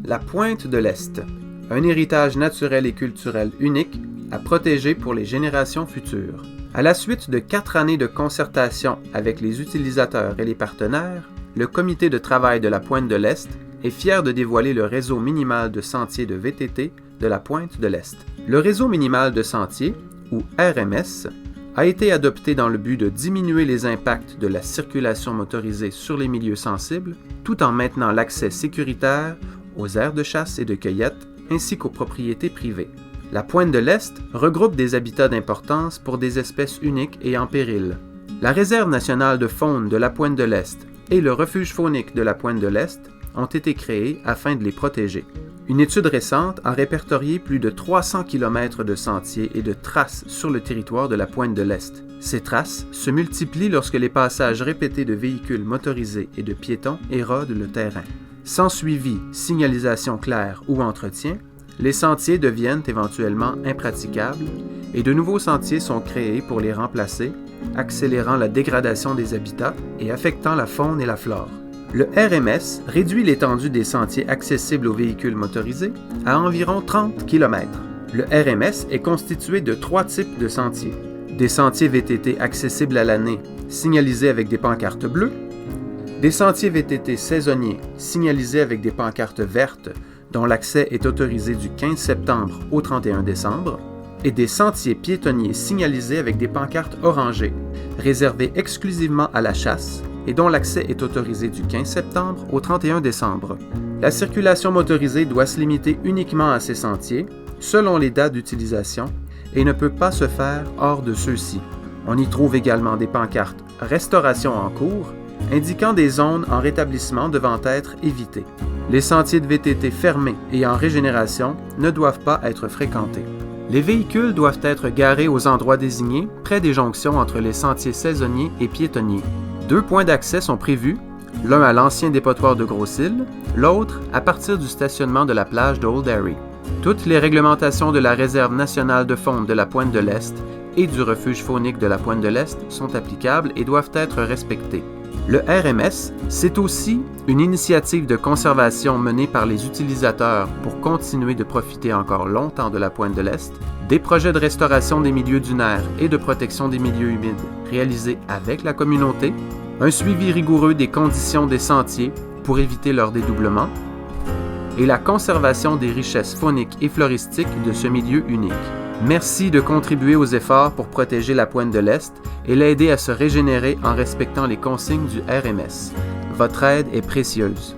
La Pointe de l'Est, un héritage naturel et culturel unique à protéger pour les générations futures. À la suite de 4 années de concertation avec les utilisateurs et les partenaires, le comité de travail de la Pointe de l'Est est fier de dévoiler le réseau minimal de sentiers de VTT de la Pointe de l'Est. Le réseau minimal de sentiers, ou RMS, a été adopté dans le but de diminuer les impacts de la circulation motorisée sur les milieux sensibles, tout en maintenant l'accès sécuritaire aux aires de chasse et de cueillette, ainsi qu'aux propriétés privées. La Pointe de l'Est regroupe des habitats d'importance pour des espèces uniques et en péril. La Réserve nationale de faune de la Pointe de l'Est et le refuge faunique de la Pointe de l'Est ont été créés afin de les protéger. Une étude récente a répertorié plus de 300 km de sentiers et de traces sur le territoire de la Pointe de l'Est. Ces traces se multiplient lorsque les passages répétés de véhicules motorisés et de piétons érodent le terrain. Sans suivi, signalisation claire ou entretien, les sentiers deviennent éventuellement impraticables et de nouveaux sentiers sont créés pour les remplacer, accélérant la dégradation des habitats et affectant la faune et la flore. Le RMS réduit l'étendue des sentiers accessibles aux véhicules motorisés à environ 30 km. Le RMS est constitué de 3 types de sentiers. Des sentiers VTT accessibles à l'année, signalisés avec des pancartes bleues, des sentiers VTT saisonniers, signalisés avec des pancartes vertes, dont l'accès est autorisé du 15 septembre au 31 décembre, et des sentiers piétonniers signalisés avec des pancartes orangées, réservés exclusivement à la chasse, et dont l'accès est autorisé du 15 septembre au 31 décembre. La circulation motorisée doit se limiter uniquement à ces sentiers, selon les dates d'utilisation, et ne peut pas se faire hors de ceux-ci. On y trouve également des pancartes « Restauration en cours », indiquant des zones en rétablissement devant être évitées. Les sentiers de VTT fermés et en régénération ne doivent pas être fréquentés. Les véhicules doivent être garés aux endroits désignés, près des jonctions entre les sentiers saisonniers et piétonniers. 2 points d'accès sont prévus, l'un à l'ancien dépotoir de Gros-Île, l'autre à partir du stationnement de la plage de Old Harry. Toutes les réglementations de la Réserve nationale de faune de la Pointe de l'Est et du refuge faunique de la Pointe de l'Est sont applicables et doivent être respectées. Le RMS, c'est aussi une initiative de conservation menée par les utilisateurs pour continuer de profiter encore longtemps de la Pointe de l'Est, des projets de restauration des milieux dunaires et de protection des milieux humides réalisés avec la communauté, un suivi rigoureux des conditions des sentiers pour éviter leur dédoublement, et la conservation des richesses fauniques et floristiques de ce milieu unique. Merci de contribuer aux efforts pour protéger la Pointe de l'Est et l'aider à se régénérer en respectant les consignes du RMS. Votre aide est précieuse.